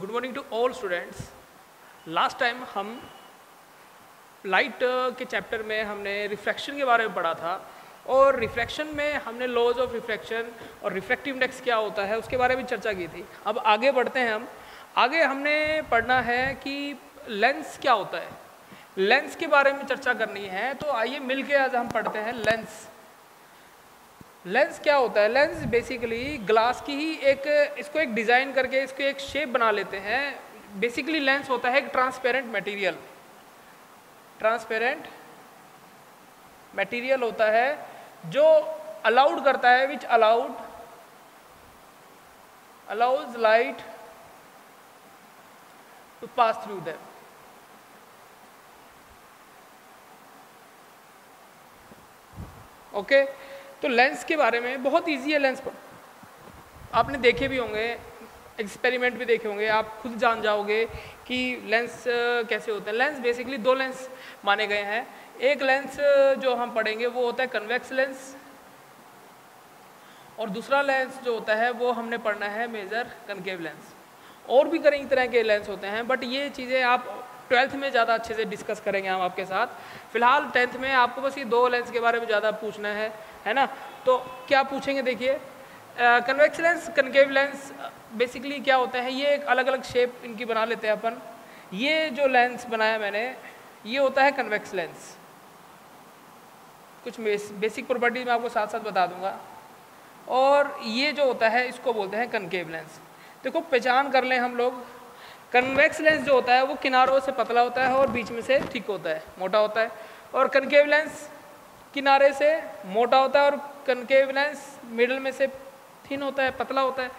Good morning to all students. Last time हम light के chapter में हमने रिफ्रैक्शन के बारे में पढ़ा था और रिफ्रैक्शन में हमने लॉज ऑफ रिफ्रैक्शन और रिफ्रैक्टिव इंडेक्स क्या होता है उसके बारे में चर्चा की थी। अब आगे बढ़ते हैं हम। आगे हमने पढ़ना है कि लेंस क्या होता है, लेंस के बारे में चर्चा करनी है। तो आइए मिलके आज हम पढ़ते हैं लेंस। लेंस क्या होता है? लेंस बेसिकली ग्लास की ही इसको एक डिज़ाइन करके इसको एक शेप बना लेते हैं। बेसिकली लेंस होता है एक ट्रांसपेरेंट मटेरियल, ट्रांसपेरेंट मटेरियल होता है जो अलाउड करता है, which allows light to pass through them. Okay, तो लेंस के बारे में बहुत इजी है। लेंस पर आपने देखे भी होंगे, एक्सपेरिमेंट भी देखे होंगे, आप खुद जान जाओगे कि लेंस कैसे होते हैं। लेंस बेसिकली दो लेंस माने गए हैं। एक लेंस जो हम पढ़ेंगे वो होता है कन्वेक्स लेंस और दूसरा लेंस जो होता है वो हमने पढ़ना है मेजर कनकेव लेंस। और भी कई तरह के लेंस होते हैं बट ये चीज़ें आप 12th में ज़्यादा अच्छे से डिस्कस करेंगे हम आपके साथ। फिलहाल 10th में आपको बस ये दो लेंस के बारे में ज़्यादा पूछना है ना। तो क्या पूछेंगे, देखिए convex lens, concave lens basically क्या होता है, ये एक अलग अलग शेप इनकी बना लेते हैं अपन। ये जो लेंस बनाया मैंने ये होता है कन्वेक्स लेंस। कुछ बेसिक प्रॉपर्टीज मैं आपको साथ साथ बता दूंगा। और ये जो होता है इसको बोलते हैं कनकेव लेंस। देखो पहचान कर लें हम लोग, कन्वेक्स लेंस जो होता है वो किनारों से पतला होता है और बीच में से थिक होता है, मोटा होता है। और कनकेव लेंस किनारे से मोटा होता है और कनकेव लेंस मिडल में से थिन होता है, पतला होता है।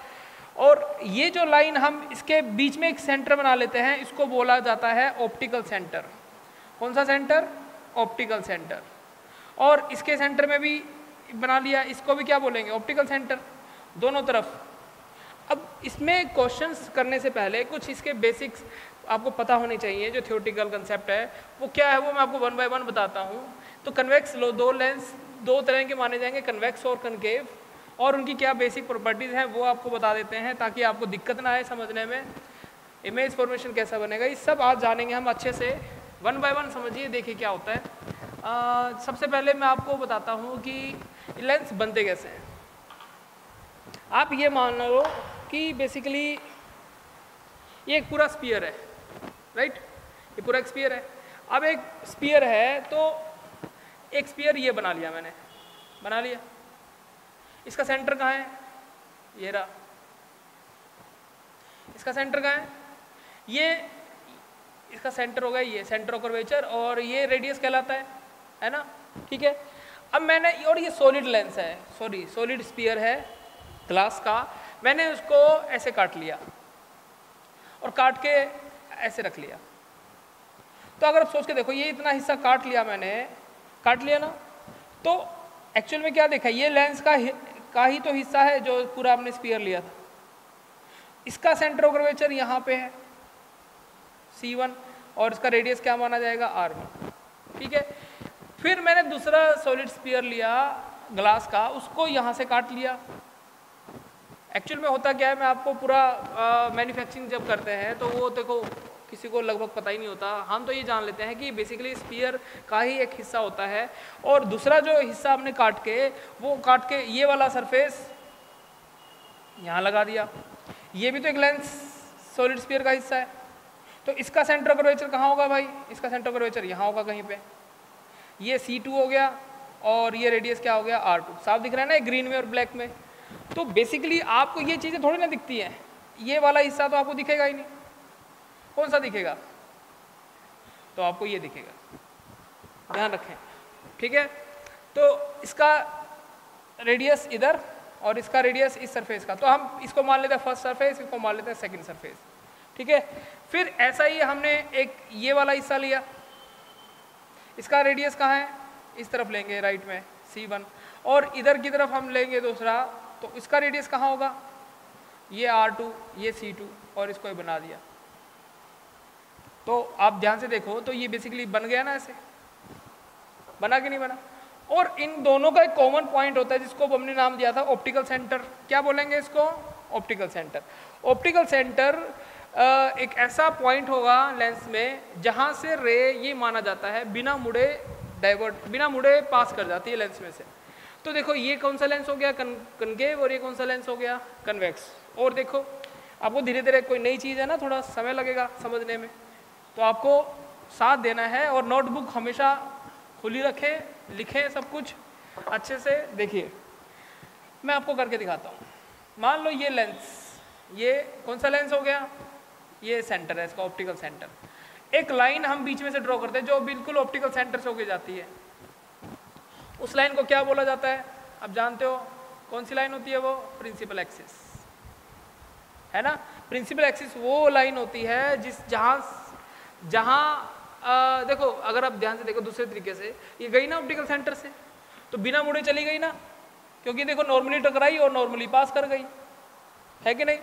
और ये जो लाइन हम इसके बीच में एक सेंटर बना लेते हैं, इसको बोला जाता है ऑप्टिकल सेंटर। कौन सा सेंटर? Optical centre. और इसके सेंटर में भी बना लिया, इसको भी क्या बोलेंगे? ऑप्टिकल सेंटर, दोनों तरफ। अब इसमें क्वेश्चंस करने से पहले कुछ इसके बेसिक्स आपको पता होने चाहिए। जो थियोरेटिकल कंसेप्ट है वो क्या है वो मैं आपको 1 बाय 1 बताता हूँ। तो कन्वेक्स दो लेंस दो तरह के माने जाएंगे, कन्वेक्स और कनकेव, और उनकी क्या बेसिक प्रॉपर्टीज़ हैं वो आपको बता देते हैं ताकि आपको दिक्कत ना आए समझने में। इमेज फॉर्मेशन कैसा बनेगा ये सब आज जानेंगे हम अच्छे से। 1 बाय 1 समझिए, देखिए क्या होता है। सबसे पहले मैं आपको बताता हूँ कि लेंस बनते कैसे हैं। आप ये मान लो कि बेसिकली ये एक पूरा स्फीयर है, राइट? ये पूरा एक स्फीयर है। अब एक स्फीयर है तो एक स्फीयर ये बना लिया मैंने, बना लिया। इसका सेंटर कहाँ है? ये रहा। इसका सेंटर कहाँ है? ये इसका सेंटर होगा, ये सेंटर ऑफ कर्वेचर, और ये रेडियस कहलाता है ना, ठीक है। अब मैंने, और ये सॉलिड लेंस है, सॉलिड स्फीयर है ग्लास का, मैंने उसको ऐसे काट लिया और काट के ऐसे रख लिया। तो अगर आप सोच के देखो, ये इतना हिस्सा काट लिया मैंने, काट लिया ना, तो एक्चुअल में क्या देखा, ये लेंस का ही तो हिस्सा है जो पूरा आपने स्फीयर लिया था। इसका सेंटर ऑफ कर्वेचर यहाँ पे है C1 और इसका रेडियस क्या माना जाएगा? R1, ठीक है। फिर मैंने दूसरा सॉलिड स्फीयर लिया ग्लास का, उसको यहाँ से काट लिया। एक्चुअल में होता क्या है, मैं आपको पूरा मैन्युफैक्चरिंग जब करते हैं तो वो देखो किसी को लगभग पता ही नहीं होता। हम तो ये जान लेते हैं कि बेसिकली स्फीयर का ही एक हिस्सा होता है और दूसरा जो हिस्सा हमने काट के ये वाला सरफेस यहाँ लगा दिया। ये भी तो एक लेंस सॉलिड स्फीयर का हिस्सा है। तो इसका सेंटर ऑफ कर्वेचर कहाँ होगा भाई? इसका सेंटर ऑफ कर्वेचर यहाँ होगा कहीं पे। ये C2 हो गया और ये रेडियस क्या हो गया? R2। साफ दिख रहा है ना ग्रीन में और ब्लैक में। तो बेसिकली आपको ये चीज़ें थोड़ी ना दिखती हैं, ये वाला हिस्सा तो आपको दिखेगा ही नहीं। कौन सा दिखेगा? तो आपको ये दिखेगा, ध्यान रखें, ठीक है। तो इसका रेडियस इधर और इसका रेडियस इस सरफेस का, तो हम इसको मान लेते हैं फर्स्ट सरफेस, इसको मान लेते हैं सेकंड सरफेस, ठीक है। फिर ऐसा ही हमने एक ये वाला हिस्सा लिया, इसका रेडियस कहाँ है? इस तरफ लेंगे राइट में C1, और इधर की तरफ हम लेंगे दूसरा, तो इसका रेडियस कहाँ होगा? ये R2, ये C2, और इसको ये बना दिया। तो आप ध्यान से देखो तो ये बेसिकली बन गया ना, ऐसे बना कि नहीं बना? और इन दोनों का एक कॉमन पॉइंट होता है जिसको हमने नाम दिया था ऑप्टिकल सेंटर। क्या बोलेंगे इसको? Optical centre. ऑप्टिकल सेंटर एक ऐसा पॉइंट होगा लेंस में जहाँ से रे ये माना जाता है बिना मुड़े डाइवर्ट, बिना मुड़े पास कर जाती है लेंस में से। तो देखो ये कौन सा लेंस हो गया, कनकेव, और ये कौन सा लेंस हो गया, कन्वेक्स। और देखो आपको धीरे धीरे, कोई नई चीज़ है ना, थोड़ा समय लगेगा समझने में, तो आपको साथ देना है। और नोटबुक हमेशा खुली रखें, लिखें सब कुछ अच्छे से। देखिए मैं आपको करके दिखाता हूँ। मान लो ये लेंस, ये कौन सा लेंस हो गया, ये सेंटर है इसका, ऑप्टिकल सेंटर। एक लाइन हम बीच में से ड्रॉ करते हैं जो बिल्कुल ऑप्टिकल सेंटर से होके जाती है। उस लाइन को क्या बोला जाता है, आप जानते हो कौन सी लाइन होती है वो, प्रिंसिपल एक्सिस है ना। प्रिंसिपल एक्सिस वो लाइन होती है जिस जहाँ देखो अगर आप ध्यान से देखो दूसरे तरीके से, ये गई ना ऑप्टिकल सेंटर से, तो बिना मुड़े चली गई ना, क्योंकि देखो नॉर्मली टकराई और नॉर्मली पास कर गई, है कि नहीं।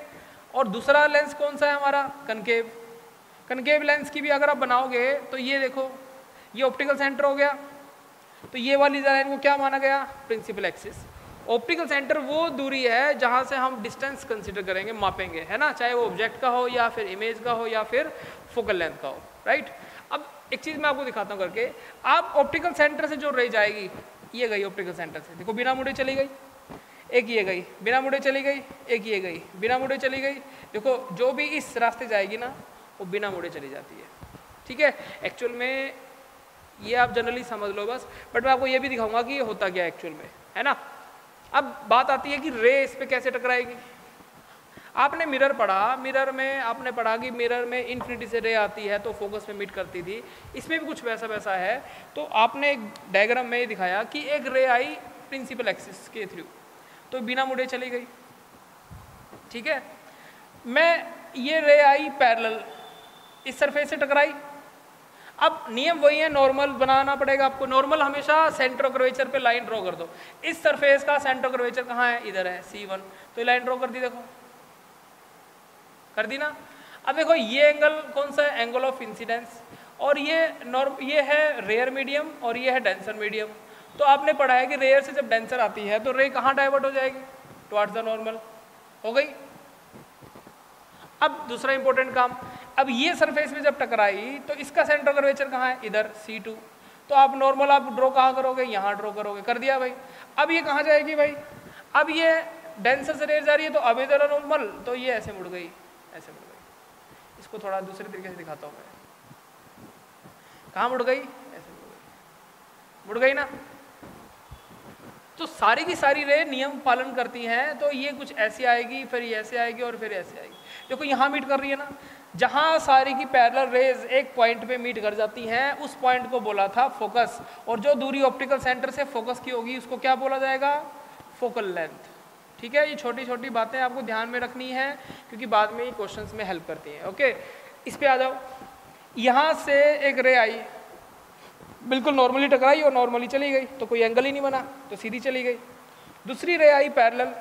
और दूसरा लेंस कौन सा है हमारा, कनकेव। कनकेव लेंस की भी अगर आप बनाओगे तो ये देखो, ये ऑप्टिकल सेंटर हो गया, तो ये वाली लाइन को क्या माना गया, प्रिंसिपल एक्सिस। ऑप्टिकल सेंटर वो दूरी है जहाँ से हम डिस्टेंस कंसिडर करेंगे, मापेंगे, है ना, चाहे वो ऑब्जेक्ट का हो या फिर इमेज का हो या फिर फोकल लेंथ का हो, राइट। अब एक चीज़ मैं आपको दिखाता हूँ करके, आप ऑप्टिकल सेंटर से जो रे जाएगी, ये गई ऑप्टिकल सेंटर से, देखो बिना मुड़े चली गई, एक ये गई बिना मुड़े चली गई, एक ये गई बिना मुड़े चली गई। देखो जो भी इस रास्ते जाएगी ना वो बिना मुड़े चली जाती है, ठीक है। एक्चुअल में ये आप जनरली समझ लो बस, बट मैं आपको ये भी दिखाऊंगा कि ये होता क्या है एक्चुअल में, है ना। अब बात आती है कि रे इस पे कैसे टकराएगी। आपने मिरर पढ़ा, मिरर में आपने पढ़ा कि मिरर में इन्फिनिटी से रे आती है तो फोकस में मीट करती थी, इसमें भी कुछ वैसा वैसा है। तो आपने एक डायग्राम में दिखाया कि एक रे आई प्रिंसिपल एक्सिस के थ्रू, तो बिना मुड़े चली गई, ठीक है। मैं ये रे आई पैरेलल, इस सरफेस से टकराई। अब नियम वही है, नॉर्मल बनाना पड़ेगा आपको। नॉर्मल हमेशा सेंटर ऑफ कर्वेचर पे लाइन ड्रॉ कर दो। इस सरफेस का सेंटर ऑफ कर्वेचर कहाँ है, इधर है C1, तो लाइन ड्रॉ कर दी, देखो कर दी ना। अब देखो ये एंगल कौन सा है, एंगल ऑफ इंसिडेंस, और ये है रेयर मीडियम और ये है डेंसर मीडियम। तो आपने पढ़ा है कि रेयर से जब डेंसर आती है तो रे कहाँ डाइवर्ट हो जाएगी, टुवर्ड्स द नॉर्मल, हो गई। अब दूसरा इंपॉर्टेंट काम, अब ये सरफेस में जब टकराई तो इसका सेंटर कर्वेचर कहाँ है, इधर C2, तो आप नॉर्मल आप ड्रॉ कहाँ करोगे, यहाँ ड्रॉ करोगे, कर दिया भाई। अब ये कहाँ जाएगी भाई, अब ये डेंसर से रेयर जा रही है तो अब इधर नॉर्मल, तो ये ऐसे मुड़ गई, ऐसे मुड़ गई। इसको थोड़ा दूसरे तरीके से दिखाता हूँ मैं, कहाँ मुड़ गई, ऐसे मुड़ गई ना। तो सारी की सारी रे नियम पालन करती हैं, तो ये कुछ ऐसी आएगी, फिर ये ऐसे आएगी और फिर ऐसे आएगी। देखो यहाँ मीट कर रही है ना, जहाँ सारी की पैरेलल रेज एक पॉइंट पे मीट कर जाती हैं, उस पॉइंट को बोला था फोकस। और जो दूरी ऑप्टिकल सेंटर से फोकस की होगी उसको क्या बोला जाएगा, फोकल लेंथ, ठीक है। ये छोटी छोटी बातें आपको ध्यान में रखनी है क्योंकि बाद में ये क्वेश्चंस में हेल्प करती हैं, ओके। इस पे आ जाओ, यहाँ से एक रे आई, बिल्कुल नॉर्मली टकराई और नॉर्मली चली गई, तो कोई एंगल ही नहीं बना, तो सीधी चली गई। दूसरी रे आई पैरेलल,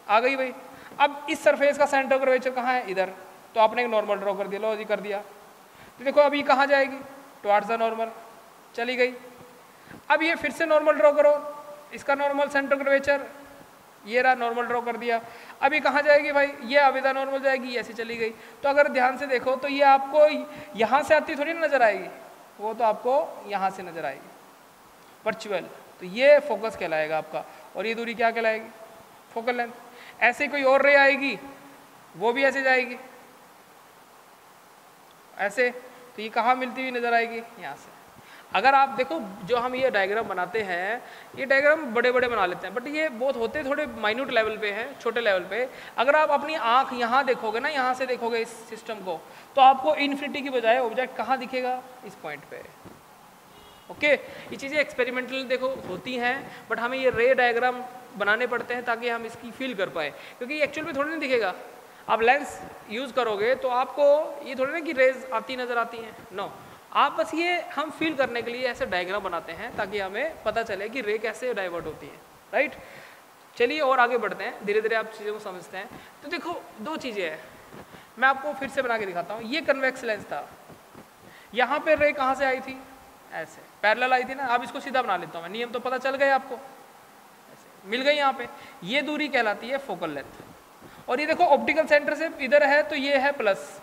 आ गई भाई। अब इस सरफेस का सेंटर कर्वेचर कहाँ है, इधर, तो आपने एक नॉर्मल ड्रॉ कर दिया, लो जी कर दिया। तो देखो अब ये कहाँ जाएगी, टुवर्ड्स द नॉर्मल, चली गई। अब ये फिर से नॉर्मल ड्रॉ करो, इसका नॉर्मल सेंटर कर्वेचर ये रहा, नॉर्मल ड्रॉ कर दिया। अब ये कहाँ जाएगी भाई, ये अब इधर नॉर्मल जाएगी, ऐसे चली गई। तो अगर ध्यान से देखो तो ये आपको यहाँ से आती थोड़ी नजर आएगी, वो तो आपको यहाँ से नजर आएगी, वर्चुअल। तो ये फोकस कहलाएगा आपका, और ये दूरी क्या कहलाएगी, फोकल लेंथ। ऐसे कोई और रे आएगी, वो भी ऐसे जाएगी, ऐसे, तो ये कहाँ मिलती हुई नजर आएगी, यहाँ से। अगर आप देखो जो हम ये डायग्राम बनाते हैं, ये डायग्राम बड़े बड़े बना लेते हैं, बट ये बहुत होते थोड़े माइन्यूट लेवल पे हैं, छोटे लेवल पे। अगर आप अपनी आँख यहाँ देखोगे ना, यहाँ से देखोगे इस सिस्टम को, तो आपको इन्फिनिटी की बजाय ऑब्जेक्ट कहाँ दिखेगा, इस पॉइंट पे, ओके। ये चीज़ें एक्सपेरिमेंटल देखो होती हैं, बट हमें ये रे डायग्राम बनाने पड़ते हैं ताकि हम इसकी फील कर पाए, क्योंकि एक्चुअल में थोड़ी नहीं दिखेगा। आप लेंस यूज़ करोगे तो आपको ये थोड़ी ना कि रेज आती नज़र आती हैं, नो। आप बस ये हम फील करने के लिए ऐसे डायग्राम बनाते हैं ताकि हमें पता चले कि रे कैसे डाइवर्ट होती है, राइट। चलिए और आगे बढ़ते हैं, धीरे धीरे आप चीज़ों को समझते हैं। तो देखो दो चीज़ें हैं, मैं आपको फिर से बना के दिखाता हूँ। ये कन्वेक्स लेंस था, यहाँ पे रे कहाँ से आई थी, ऐसे पैरेलल आई थी ना। अब इसको सीधा बना लेता हूँ मैं, नियम तो पता चल गए आपको, ऐसे मिल गई यहाँ पे। ये दूरी कहलाती है फोकल लेंथ। और ये देखो ऑप्टिकल सेंटर से इधर है तो ये है प्लस,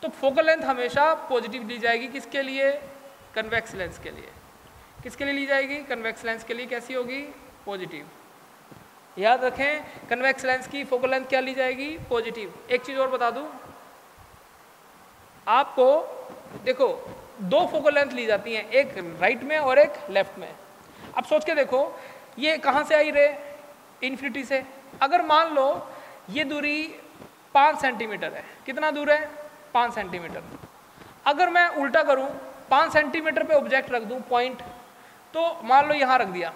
तो फोकल लेंथ हमेशा पॉजिटिव ली जाएगी, किसके लिए? कन्वेक्स लेंस के लिए। किसके लिए ली जाएगी? कन्वेक्स लेंस के लिए। कैसी होगी? पॉजिटिव। याद रखें, कन्वेक्स लेंस की फोकल लेंथ क्या ली जाएगी? पॉजिटिव। एक चीज़ और बता दूं आपको, देखो दो फोकल लेंथ ली जाती हैं, एक राइट में और एक लेफ्ट में। अब सोच के देखो, ये कहाँ से आई रे? इन्फिनिटी से। अगर मान लो ये दूरी 5 सेंटीमीटर है, कितना दूर है? 5 सेंटीमीटर। अगर मैं उल्टा करूं, 5 सेंटीमीटर पे ऑब्जेक्ट रख दूं पॉइंट, तो मान लो यहाँ रख दिया,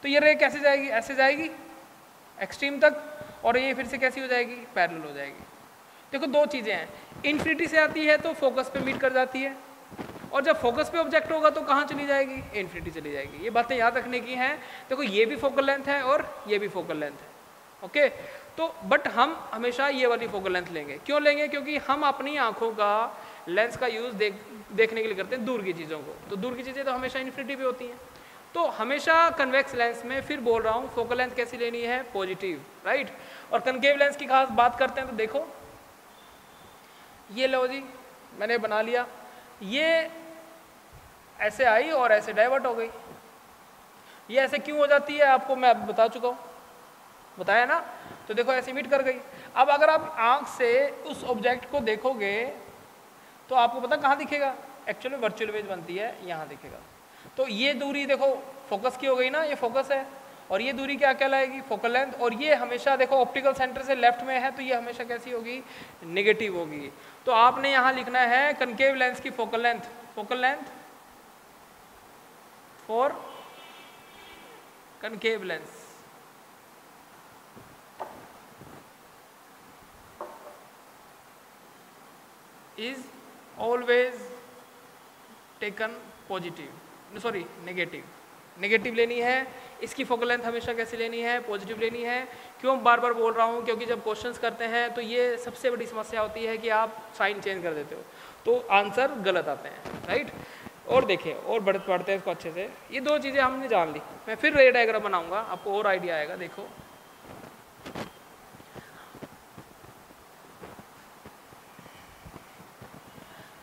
तो ये रे कैसे जाएगी? ऐसे जाएगी एक्सट्रीम तक, और ये फिर से कैसी हो जाएगी? पैरेलल हो जाएगी। देखो दो चीज़ें हैं, इन्फिनिटी से आती है तो फोकस पे मीट कर जाती है, और जब फोकस पे ऑब्जेक्ट होगा तो कहाँ चली जाएगी? इन्फिनिटी चली जाएगी। ये बातें याद रखने की हैं। देखो ये भी फोकल लेंथ है और ये भी फोकल लेंथ है, ओके। तो बट हम हमेशा ये वाली फोकल लेंथ लेंगे। क्यों लेंगे? क्योंकि हम अपनी आंखों का लेंस का यूज़ देखने के लिए करते हैं दूर की चीज़ों को, तो दूर की चीज़ें तो हमेशा इन्फिनिटी पे होती हैं। तो हमेशा कन्वेक्स लेंस में, फिर बोल रहा हूँ, फोकल लेंथ कैसी लेनी है? Positive, right. और कनकेव लेंस की खास बात करते हैं तो देखो, ये लो जी, मैंने बना लिया, ये ऐसे आई और ऐसे डाइवर्ट हो गई। ये ऐसे क्यों हो जाती है आपको मैं अब बता चुका हूँ, बताया ना। तो देखो ऐसे मीट कर गई। अब अगर आप आंख से उस ऑब्जेक्ट को देखोगे तो आपको पता कहाँ दिखेगा? एक्चुअली वर्चुअल इमेज बनती है, यहाँ दिखेगा। तो ये दूरी देखो फोकस की हो गई ना, ये फोकस है, और ये दूरी क्या कहलाएगी? Focal length. और ये हमेशा देखो ऑप्टिकल सेंटर से लेफ्ट में है, तो ये हमेशा कैसी होगी? नेगेटिव होगी। तो आपने यहाँ लिखना है कनकेव लेंस की focal length, focal length for concave lens is always taken positive, sorry negative. Negative लेनी है। इसकी फोकल लेंथ हमेशा कैसे लेनी है? पॉजिटिव लेनी है। क्यों बार बार बोल रहा हूँ? क्योंकि जब क्वेश्चंस करते हैं तो ये सबसे बड़ी समस्या होती है कि आप साइन चेंज कर देते हो तो आंसर गलत आते हैं, राइट। और देखें, और पढ़ते हैं इसको अच्छे से। ये दो चीज़ें हमने जान ली। मैं फिर रे डायग्राम बनाऊंगा, आपको और आइडिया आएगा। देखो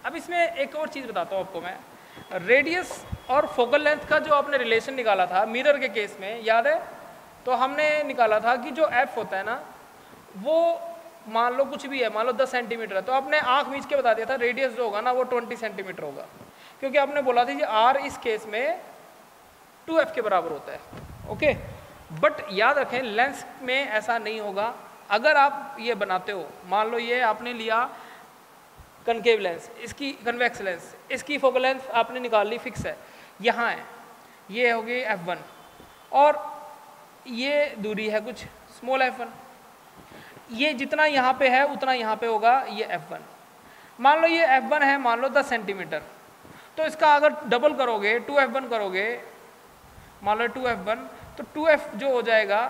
अब इसमें एक और चीज़ बताता हूँ आपको मैं। रेडियस और फोकल लेंथ का जो आपने रिलेशन निकाला था मिरर के केस में, याद है? तो हमने निकाला था कि जो एफ होता है ना, वो मान लो कुछ भी है, मान लो 10 सेंटीमीटर है, तो आपने आंख मीच के बता दिया था रेडियस जो होगा ना वो 20 सेंटीमीटर होगा, क्योंकि आपने बोला था कि आर इस केस में 2f के बराबर होता है, ओके। बट याद रखें लेंस में ऐसा नहीं होगा। अगर आप ये बनाते हो, मान लो ये आपने लिया कनकेव लेंस, इसकी कन्वेक्स लेंस, इसकी फोकल लेंथ आपने निकाल ली, फिक्स है, यहाँ है, ये हो गई f1, और ये दूरी है कुछ स्मॉल f1, ये जितना यहाँ पे है उतना यहाँ पे होगा ये f1। मान लो ये f1 है, मान लो 10 सेंटीमीटर, तो इसका अगर डबल करोगे 2f1 करोगे, मान लो 2f1, तो 2f जो हो जाएगा,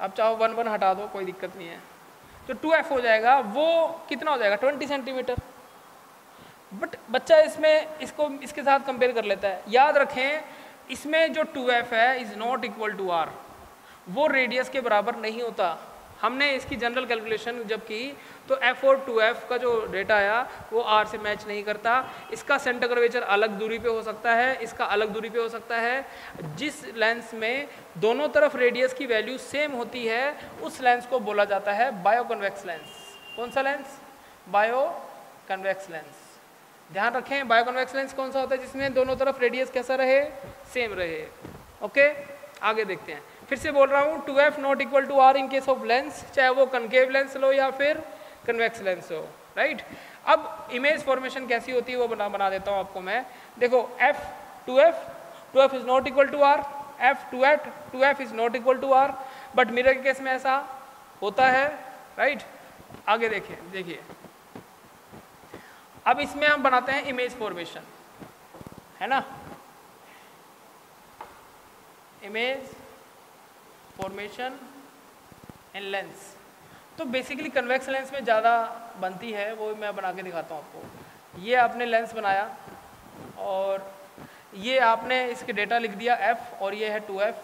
आप चाहो 1 हटा दो कोई दिक्कत नहीं है, तो 2f हो जाएगा, वो कितना हो जाएगा? 20 सेंटीमीटर। बट बच्चा इसमें इसको इसके साथ कंपेयर कर लेता है। याद रखें इसमें जो 2f है is not equal to r, वो रेडियस के बराबर नहीं होता। हमने इसकी जनरल कैलकुलेशन जब की तो f और 2f का जो डेटा आया वो r से मैच नहीं करता। इसका सेंटर कर्वेचर अलग दूरी पे हो सकता है, इसका अलग दूरी पे हो सकता है। जिस लेंस में दोनों तरफ रेडियस की वैल्यू सेम होती है उस लेंस को बोला जाता है बायो कन्वेक्स लेंस। कौन सा लेंस? Bio convex lens. ध्यान रखें बायो कन्वेक्स लेंस कौन सा होता है? जिसमें दोनों तरफ रेडियस कैसा रहे? सेम रहे, ओके। आगे देखते हैं, फिर से बोल रहा हूँ 2f not equal to r in case of lens, चाहे वो कनकेव लेंस लो या फिर कन्वेक्स लेंस हो, राइट। अब इमेज फॉर्मेशन कैसी होती है वो बना देता हूँ आपको मैं। देखो f 2f is not equal to r, f 2f is not equal to r, but mirror के केस में ऐसा होता है, राइट। आगे देखिए अब इसमें हम बनाते हैं इमेज फॉर्मेशन, है ना, इमेज फॉर्मेशन इन लेंस। तो बेसिकली कन्वेक्स लेंस में ज़्यादा बनती है, वो मैं बना के दिखाता हूँ आपको। ये आपने लेंस बनाया और ये आपने इसके डेटा लिख दिया f, और ये है 2f,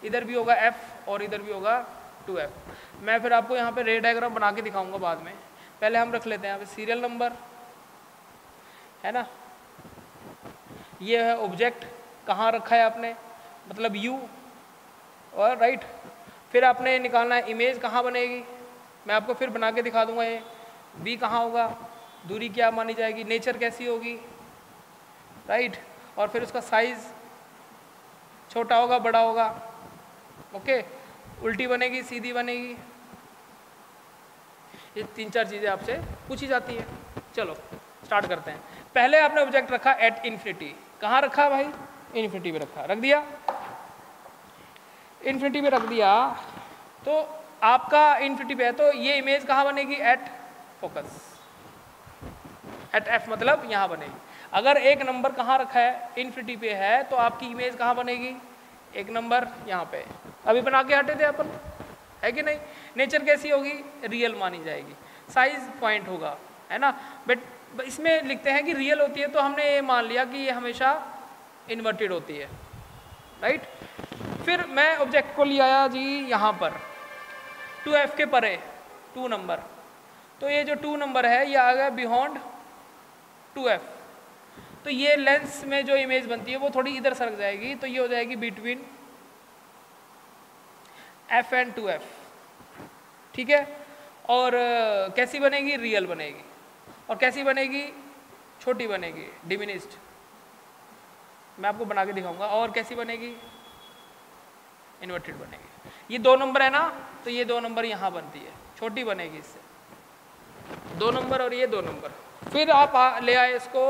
इधर भी होगा f और इधर भी होगा 2f। मैं फिर आपको यहाँ पे रे डायग्राम बना के दिखाऊंगा बाद में। पहले हम रख लेते हैं यहाँ पे सीरियल नंबर, है ना। ये है ऑब्जेक्ट, कहाँ रखा है आपने, मतलब u, और राइट। फिर आपने निकालना है इमेज कहाँ बनेगी, मैं आपको फिर बना के दिखा दूंगा। ये v कहाँ होगा, दूरी क्या मानी जाएगी, नेचर कैसी होगी, राइट। और फिर उसका साइज छोटा होगा बड़ा होगा, ओके। उल्टी बनेगी सीधी बनेगी, ये 3-4 चीज़ें आपसे पूछी जाती है। चलो स्टार्ट करते हैं। पहले आपने ऑब्जेक्ट रखा एट इन्फिनिटी, कहाँ रखा भाई, इन्फिनिटी पे रखा, रख दिया, इन्फिनिटी पे रख दिया। तो आपका इन्फिनिटी पे है तो ये इमेज कहाँ बनेगी, एट फोकस, एट एफ मतलब यहाँ बनेगी। अगर एक नंबर कहाँ रखा है, इन्फिनिटी पे है, तो आपकी इमेज कहाँ बनेगी, एक नंबर यहाँ पे। अभी बना के हटे थे अपन, है कि नहीं। नेचर कैसी होगी, रियल मानी जाएगी। साइज पॉइंट होगा, है ना। बट इसमें लिखते हैं कि रियल होती है, तो हमने ये मान लिया कि ये हमेशा इन्वर्टेड होती है, राइट। फिर मैं ऑब्जेक्ट को ले आया जी यहाँ पर 2f के परे 2 नंबर, तो ये जो 2 नंबर है ये आ गया बियॉन्ड 2f। तो ये लेंस में जो इमेज बनती है वो थोड़ी इधर सरक जाएगी, तो ये हो जाएगी बिटवीन f एंड 2f, ठीक है। और कैसी बनेगी, रियल बनेगी। और कैसी बनेगी, छोटी बनेगी, डिमिनिस्ड, मैं आपको बना के दिखाऊंगा। और कैसी बनेगी, इन्वर्टेड बनेगी। ये 2 नंबर है ना, तो ये 2 नंबर यहाँ बनती है, छोटी बनेगी इससे, 2 नंबर और ये 2 नंबर। फिर आप ले आए इसको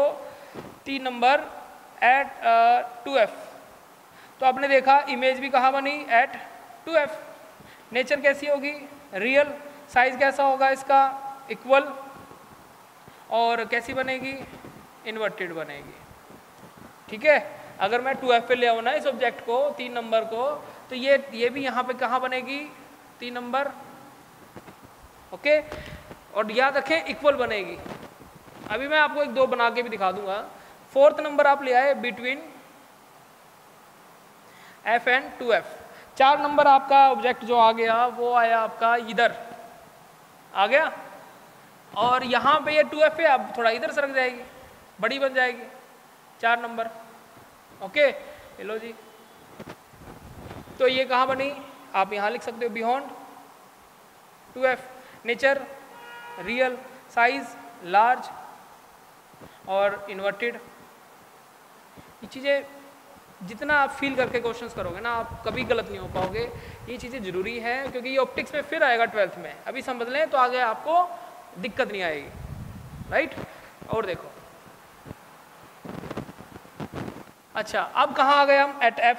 3 नंबर एट 2f, तो आपने देखा इमेज भी कहाँ बनी, एट 2f। नेचर कैसी होगी, रियल। साइज कैसा होगा इसका, इक्वल। और कैसी बनेगी, इन्वर्टेड बनेगी, ठीक है। अगर मैं 2f पे ले आऊँ ना इस ऑब्जेक्ट को, 3 नंबर को, तो ये भी यहाँ पे कहाँ बनेगी, 3 नंबर, ओके। और याद रखें इक्वल बनेगी। अभी मैं आपको 1-2 बना के भी दिखा दूंगा। 4th नंबर आप ले आए between f and 2f। 4 number आपका ऑब्जेक्ट जो आ गया वो आया आपका इधर आ गया, और यहाँ पे ये 2f है, अब थोड़ा इधर सरक जाएगी, बड़ी बन जाएगी, 4 नंबर, ओके। ये लो जी, तो ये कहाँ बनी, आप यहाँ लिख सकते हो beyond 2f। Nature real, size large और इन्वर्टेड। ये चीज़ें जितना आप फील करके क्वेश्चंस करोगे ना, आप कभी गलत नहीं हो पाओगे। ये चीज़ें ज़रूरी है क्योंकि ये ऑप्टिक्स में फिर आएगा 12th में, अभी समझ लें तो आगे आपको दिक्कत नहीं आएगी, राइट। और देखो, अच्छा अब कहाँ आ गए हम, एट f,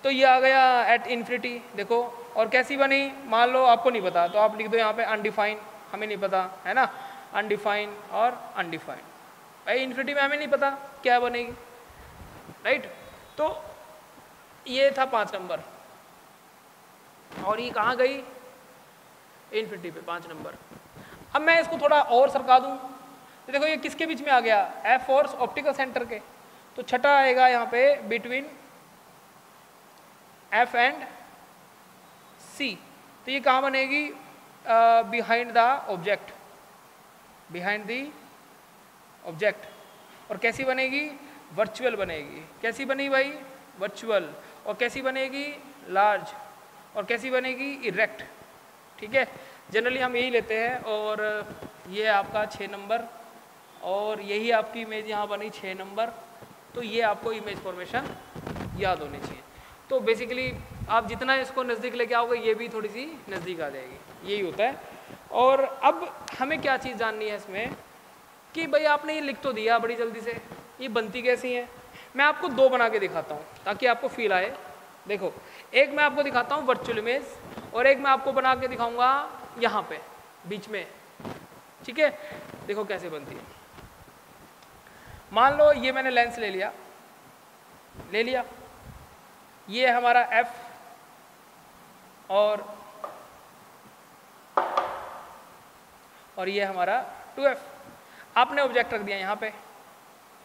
तो ये आ गया एट इन्फिनिटी। देखो, और कैसी बनी, मान लो आपको नहीं पता तो आप लिख दो यहाँ पे अनडिफाइंड, हमें नहीं पता, है ना, अनडिफाइंड और अनडिफाइंड। भाई इन्फिनिटी में हमें नहीं पता क्या बनेगी, राइट। तो ये था 5 नंबर, और ये कहाँ गई, इन्फिनिटी पे 5 नंबर। अब मैं इसको थोड़ा और सरका दूँ तो देखो ये किसके बीच में आ गया, एफ और ऑप्टिकल सेंटर के। तो छठा आएगा यहाँ पे बिटवीन एफ एंड सी। तो ये कहाँ बनेगी, behind the object, behind the object. और कैसी बनेगी, वर्चुअल बनेगी। कैसी बनी भाई, वर्चुअल। और कैसी बनेगी, लार्ज। और कैसी बनेगी, इरेक्ट, ठीक है। जनरली हम यही लेते हैं। और ये आपका 6 नंबर, और यही आपकी इमेज यहाँ बनी 6 नंबर। तो ये आपको इमेज फॉर्मेशन याद होनी चाहिए। तो बेसिकली आप जितना इसको नज़दीक लेके आओगे ये भी थोड़ी सी नज़दीक आ जाएगी, यही होता है। और अब हमें क्या चीज़ जाननी है इसमें कि भाई आपने ये लिख तो दिया बड़ी जल्दी से, ये बनती कैसी है। मैं आपको 2 बना के दिखाता हूँ ताकि आपको फील आए। देखो, एक मैं आपको दिखाता हूँ वर्चुअल इमेज, और एक मैं आपको बना के दिखाऊंगा यहाँ पे बीच में, ठीक है। देखो कैसे बनती है। मान लो ये मैंने लेंस ले लिया, ये हमारा f और ये हमारा 2f। आपने ऑब्जेक्ट रख दिया यहाँ पे,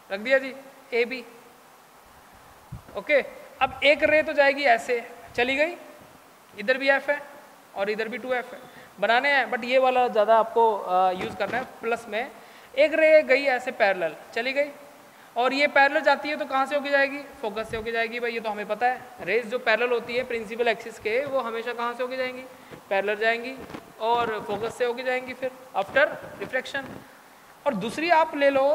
रख दिया जी ए बी, ओके। अब एक रे तो जाएगी ऐसे, चली गई, इधर भी f है, और इधर भी 2f है, बनाने हैं, बट ये वाला ज़्यादा आपको यूज़ करना है प्लस में। एक रे गई ऐसे पैरेलल चली गई, और ये पैरेलल जाती है तो कहाँ से होके जाएगी, फोकस से होके जाएगी भाई, ये तो हमें पता है। रेज जो पैरेलल होती है प्रिंसिपल एक्सिस के, वो हमेशा कहाँ से होके जाएंगी, पैरेलल जाएंगी और फोकस से होके जाएंगी फिर आफ्टर रिफ्लेक्शन। और दूसरी आप ले लो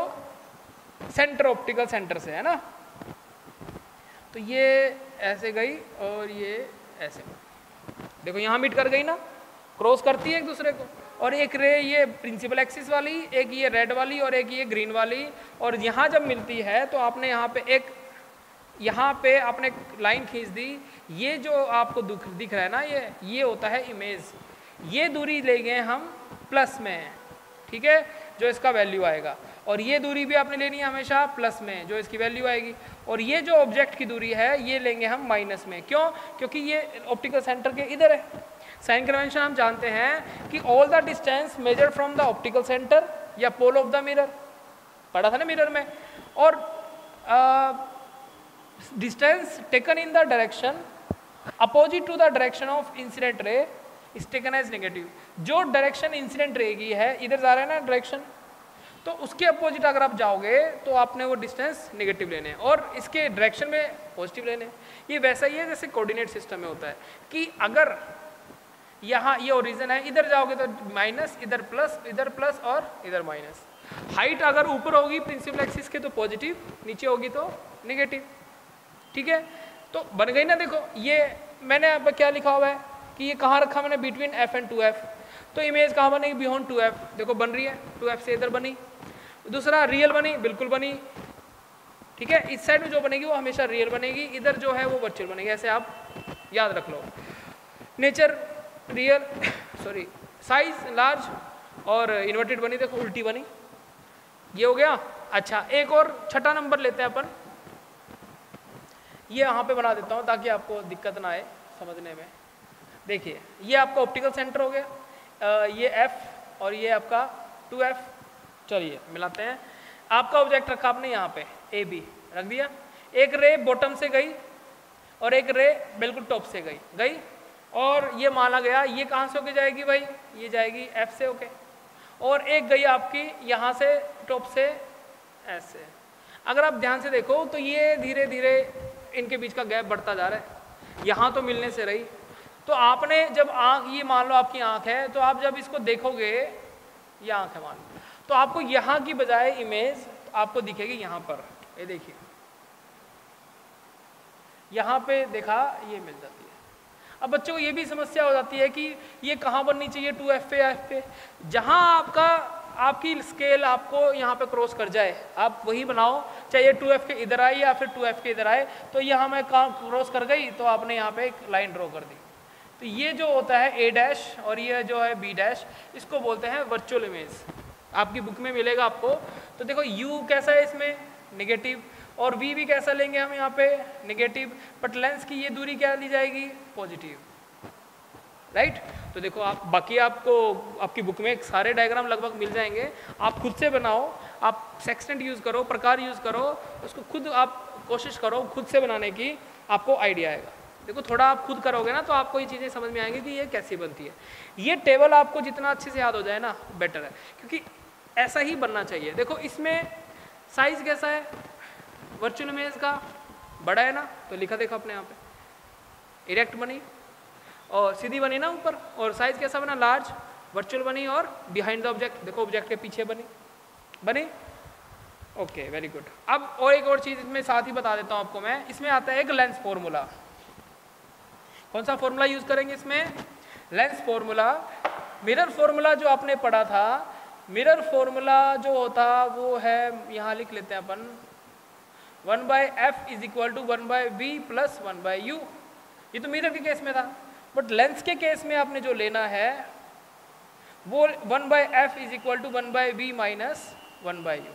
सेंटर, ऑप्टिकल सेंटर से, है ना, तो ये ऐसे गई और ये ऐसे, देखो यहाँ मीट कर गई ना, क्रॉस करती है एक दूसरे को। और एक रे ये प्रिंसिपल एक्सिस वाली, एक ये रेड वाली और एक ये ग्रीन वाली, और यहाँ जब मिलती है तो आपने यहाँ पे एक, यहाँ पे आपने लाइन खींच दी, ये जो आपको दिख रहा है ना, ये होता है इमेज। ये दूरी ले गए हम प्लस में, ठीक है, जो इसका वैल्यू आएगा, और ये दूरी भी आपने लेनी है हमेशा प्लस में, जो इसकी वैल्यू आएगी। और ये जो ऑब्जेक्ट की दूरी है ये लेंगे हम माइनस में, क्यों, क्योंकि ये ऑप्टिकल सेंटर के इधर है। साइन कन्वेंशन हम जानते हैं कि all the distance measure from the optical centre या पोल ऑफ द मिरर, पढ़ा था ना मिरर में, और distance taken in the direction opposite to the direction of incident ray is taken as negative. जो डायरेक्शन इंसिडेंट रे की है, इधर जा रहा है ना डायरेक्शन, तो उसके अपोजिट अगर आप जाओगे तो आपने वो डिस्टेंस नेगेटिव लेने हैं, और इसके डायरेक्शन में पॉजिटिव लेने हैं। ये वैसा ही है जैसे कोऑर्डिनेट सिस्टम में होता है कि अगर यहाँ ये ओरिजिन है, इधर जाओगे तो माइनस, इधर प्लस और इधर माइनस। हाइट अगर ऊपर होगी प्रिंसिपल एक्सिस के तो पॉजिटिव, नीचे होगी तो नेगेटिव, ठीक है। तो बन गई ना, देखो ये मैंने अब क्या लिखा हुआ है कि ये कहाँ रखा मैंने, बिटवीन f एंड 2f, तो इमेज कहाँ बनेगी, बियॉन्ड 2f, देखो बन रही है, 2f से इधर बनी। दूसरा रियल बनी, बिल्कुल बनी, ठीक है, इस साइड में जो बनेगी वो हमेशा रियल बनेगी, इधर जो है वो वर्चुअल बनेगी, ऐसे आप याद रख लो। Nature real, sorry size large, और इन्वर्टेड बनी, देखो उल्टी बनी, ये हो गया। अच्छा, एक और छठा नंबर लेते हैं अपन, ये यहाँ पे बना देता हूँ ताकि आपको दिक्कत ना आए समझने में। देखिए ये आपका ऑप्टिकल सेंटर हो गया, ये f और ये आपका 2f, चलिए मिलाते हैं। आपका ऑब्जेक्ट रखा आपने यहाँ पे ए बी रख दिया, एक रे बॉटम से गई और एक रे बिल्कुल टॉप से गई, और ये माना गया ये कहाँ से होके जाएगी भाई, ये जाएगी f से होके, और एक गई आपकी यहाँ से टॉप से ऐसे। अगर आप ध्यान से देखो तो ये धीरे धीरे इनके बीच का गैप बढ़ता जा रहा है, यहाँ तो मिलने से रही। तो आपने जब आँख, ये मान लो आपकी आँख है, तो आप जब इसको देखोगे, ये आँख है मान लो, तो आपको यहाँ की बजाय इमेज आपको दिखेगी यहाँ पर, ये देखिए यहाँ पे देखा, ये मिल जाती है। अब बच्चों को ये भी समस्या हो जाती है कि ये कहाँ बननी चाहिए, 2f पे या f पे, जहाँ आपकी स्केल आपको यहाँ पे क्रॉस कर जाए आप वही बनाओ, चाहे 2f के इधर आए या फिर 2f के इधर आए, तो यहाँ मैं क्रॉस कर गई तो आपने यहाँ पे एक लाइन ड्रॉ कर दी। तो ये जो होता है a डैश और ये जो है b डैश, इसको बोलते हैं वर्चुअल इमेज, आपकी बुक में मिलेगा आपको। तो देखो u कैसा है इसमें, नेगेटिव, और v भी कैसा लेंगे हम यहाँ पे, नेगेटिव, बट लेंस की ये दूरी क्या ली जाएगी, पॉजिटिव, राइट। तो देखो आप बाकी आपको आपकी बुक में सारे डायग्राम लगभग मिल जाएंगे, आप खुद से बनाओ, आप सेक्सटेंट यूज़ करो, प्रकार यूज़ करो, उसको खुद आप कोशिश करो खुद से बनाने की, आपको आइडिया आएगा। देखो थोड़ा आप खुद करोगे ना तो आपको ये चीज़ें समझ में आएंगी कि ये कैसी बनती है। ये टेबल आपको जितना अच्छे से याद हो जाए ना बेटर है, क्योंकि ऐसा ही बनना चाहिए। देखो इसमें साइज कैसा है वर्चुअल इमेज का, बड़ा है ना, तो लिखा देखो अपने यहाँ पे, इरेक्ट बनी और सीधी बनी ना ऊपर, और साइज कैसा बना, लार्ज, वर्चुअल बनी, और बिहाइंड द ऑब्जेक्ट, देखो ऑब्जेक्ट के पीछे बनी। Okay, very good. अब और एक और चीज़ इसमें साथ ही बता देता हूँ आपको मैं, इसमें आता है एक लेंस फॉर्मूला। कौन सा फॉर्मूला यूज करेंगे इसमें, लेंस फॉर्मूला। मिरर फॉर्मूला जो आपने पढ़ा था, मिरर फॉर्मूला जो होता वो है, यहाँ लिख लेते हैं अपन, 1/f is equal to 1/v plus 1/u। ये तो मिरर के केस में था, बट लेंस के केस में आपने जो लेना है वो 1/f is equal to 1/v minus 1/u।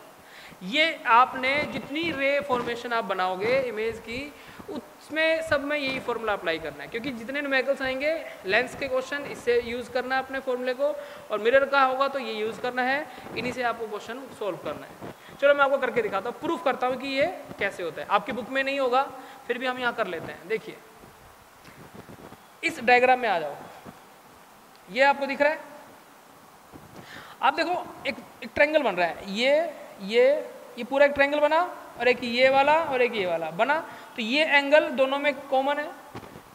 ये आपने जितनी रे फॉर्मेशन आप बनाओगे इमेज की, उसमें सब में यही फॉर्मूला अप्लाई करना है, क्योंकि जितने न्यूमेरिकल्स आएंगे लेंस के क्वेश्चन इससे यूज़ करना है अपने फॉर्मूले को, और मिरर का होगा तो ये यूज़ करना है, इन्हीं से आपको क्वेश्चन सोल्व करना है। चलो मैं आपको करके दिखाता हूँ, प्रूफ करता हूँ कि ये कैसे होता है। आपकी बुक में नहीं होगा, फिर भी हम यहाँ कर लेते हैं। देखिए इस डायग्राम में आ जाओ, ये आपको दिख रहा है? आप देखो एक ट्रायंगल बन रहा है, ये पूरा एक ट्रायंगल बना, और एक ये वाला और एक ये वाला बना, तो ये एंगल दोनों में कॉमन है।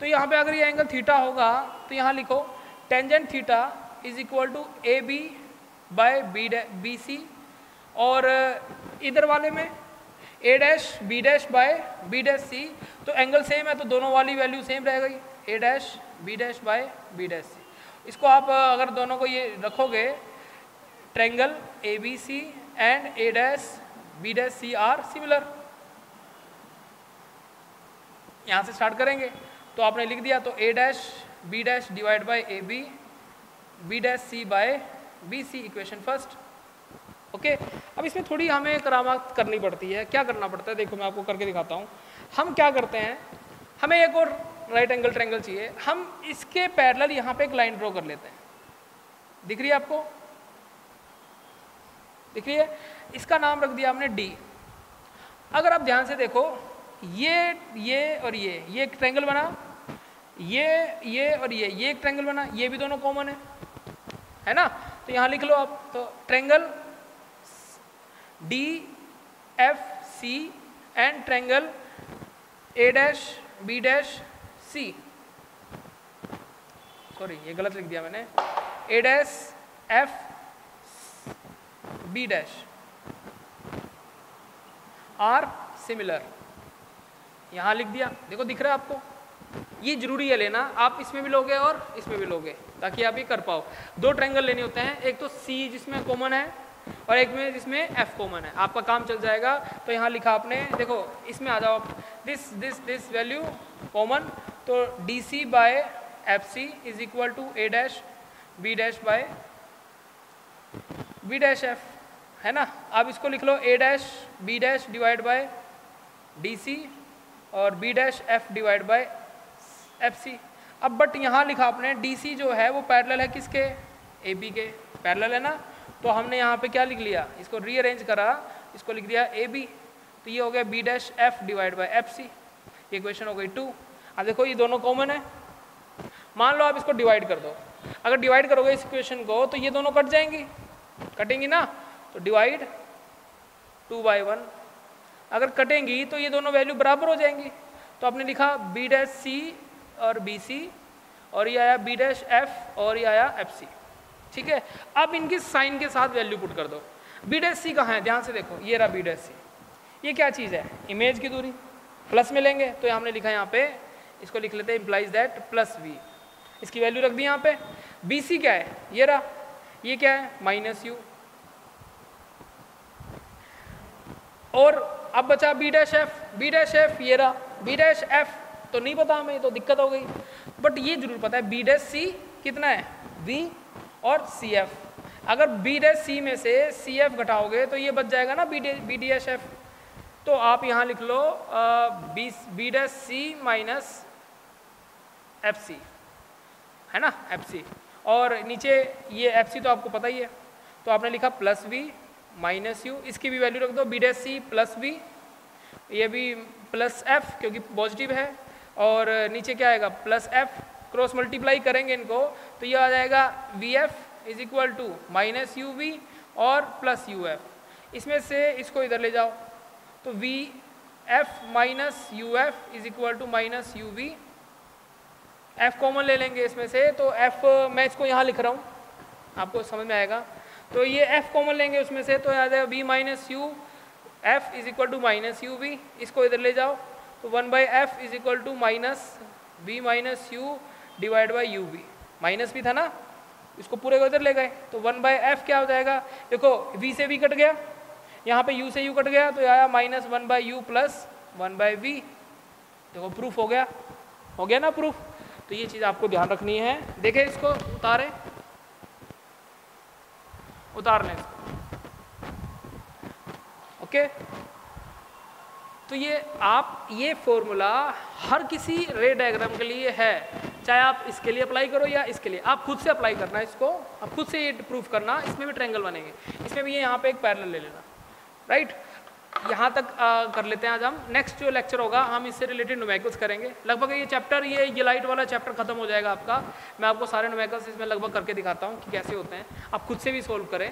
तो यहाँ पे अगर ये एंगल थीटा होगा तो यहाँ लिखो tangent theta is equal to A B by B C, और इधर वाले में A dash B dash by B dash C. तो एंगल सेम है तो दोनों वाली वैल्यू सेम रहेगी, A dash B dash by B dash C. इसको आप अगर दोनों को ये रखोगे, triangle A B C and A dash B dash C are similar, यहाँ से स्टार्ट करेंगे तो आपने लिख दिया, तो A dash B dash divide by A B, B dash C by B C, equation first. Okay, अब इसमें थोड़ी हमें करामात करनी पड़ती है। क्या करना पड़ता है, देखो मैं आपको करके दिखाता हूँ। हम क्या करते हैं, हमें एक और राइट एंगल ट्रायंगल चाहिए, हम इसके पैरेलल यहाँ पे एक लाइन ड्रॉ कर लेते हैं। दिख रही है आपको? दिख रही है? इसका नाम रख दिया हमने डी। अगर आप ध्यान से देखो, ये और ये एक ट्रायंगल बना, ये और ये एक ट्रायंगल बना, ये भी दोनों कॉमन है ना? तो यहाँ लिख लो आप, तो triangle D F C and triangle A dash B dash C, sorry ये गलत लिख दिया मैंने, A dash F B dash are similar, यहाँ लिख दिया। देखो दिख रहा है आपको? ये जरूरी है लेना, आप इसमें भी लोगे और इसमें भी लोगे ताकि आप ये कर पाओ। दो ट्रायंगल लेने होते हैं, एक तो सी जिसमें कॉमन है और एक में जिसमें एफ कॉमन है, आपका काम चल जाएगा। तो यहाँ लिखा आपने, देखो इसमें आ जाओ, दिस वैल्यू कॉमन, तो D C by F C is equal to A dash B dash by B dash F, है ना? अब इसको लिख लो A dash B dash divide by D C और B dash F divide by F C. अब but यहाँ लिखा आपने डी सी जो है वो पैरेलल है किसके? ए बी के पैरेलल है ना? तो हमने यहाँ पे क्या लिख लिया, इसको रीअरेंज करा, इसको लिख दिया ए बी, तो ये हो गया B dash F divide by F C, ये इक्वेशन हो गई 2। अब देखो ये दोनों कॉमन है, मान लो आप इसको डिवाइड कर दो, अगर डिवाइड करोगे इस इक्वेशन को तो ये दोनों कट जाएंगी, कटेंगी ना? तो डिवाइड 2/1, अगर कटेंगी तो ये दोनों वैल्यू बराबर हो जाएंगी। तो आपने लिखा बी डैश सी और बी सी, और ये आया बी डैश एफ और ये आया एफ सी, ठीक है? अब इनकी साइन के साथ वैल्यू पुट कर दो। बी डैश सी कहाँ है, ध्यान से देखो, ये रहा बी डैश सी, ये क्या चीज़ है? इमेज की दूरी, प्लस में लेंगे तो हमने लिखा यहाँ पे, इसको लिख लेते हैं इम्प्लाइज दैट प्लस वी, इसकी वैल्यू रख दी यहाँ पे। बी सी क्या है, ये रहा, ये क्या है? माइनस यू, और अब बचा बी डैश एफ, ये रहा बी डैश एफ, तो नहीं पता हमें, तो दिक्कत हो गई। बट ये जरूर पता है बी डैश सी कितना है, बी और सी एफ। अगर बी डैश सी में से सी एफ घटाओगे तो ये बच जाएगा ना बी डैश एफ। तो आप यहाँ लिख लो बी डैश सी माइनस एफ सी, है ना? एफ सी, और नीचे ये एफ सी तो आपको पता ही है, तो आपने लिखा प्लस वी माइनस यू, इसकी भी वैल्यू रख दो, B dash C plus V, ये भी प्लस एफ क्योंकि पॉजिटिव है, और नीचे क्या आएगा? प्लस एफ, क्रॉस मल्टीप्लाई करेंगे इनको तो ये आ जाएगा V F is equal to minus U V और प्लस यू एफ। इसमें से इसको इधर ले जाओ, तो V F minus U F is equal to minus U V, F common ले लेंगे इसमें से, तो एफ मैं इसको यहाँ लिख रहा हूँ, आपको समझ में आएगा। तो ये एफ कॉमन लेंगे उसमें से, तो आ जाएगा V minus U F is equal to minus U V, इसको इधर ले जाओ, तो 1/f is equal to minus V minus U divide by U V, minus भी था ना, इसको पूरे को इधर ले गए, तो 1/f क्या हो जाएगा? देखो v से v कट गया, यहाँ पे u से u कट गया, तो आया माइनस 1/u प्लस 1/v। देखो प्रूफ हो गया ना प्रूफ? तो ये चीज़ आपको ध्यान रखनी है। देखें इसको उतारने ओके। तो ये फॉर्मूला हर किसी रे डायग्राम के लिए है, चाहे आप इसके लिए अप्लाई करो या इसके लिए, आप खुद से अप्लाई करना इसको, आप खुद से ये प्रूफ करना। इसमें भी ट्रायंगल बनेंगे, इसमें भी ये यहाँ पे एक पैरेलल ले लेना, राइट। यहाँ तक कर लेते हैं आज हम। नेक्स्ट जो लेक्चर होगा हम इससे रिलेटेड न्यूमेरिकल्स करेंगे। लगभग ये चैप्टर ये लाइट वाला चैप्टर खत्म हो जाएगा आपका। मैं आपको सारे न्यूमेरिकल्स इसमें लगभग करके दिखाता हूँ कि कैसे होते हैं, आप खुद से भी सोल्व करें।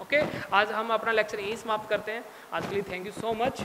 ओके, आज हम अपना लेक्चर यहीं समाप्त करते हैं। आज के लिए थैंक यू सो मच।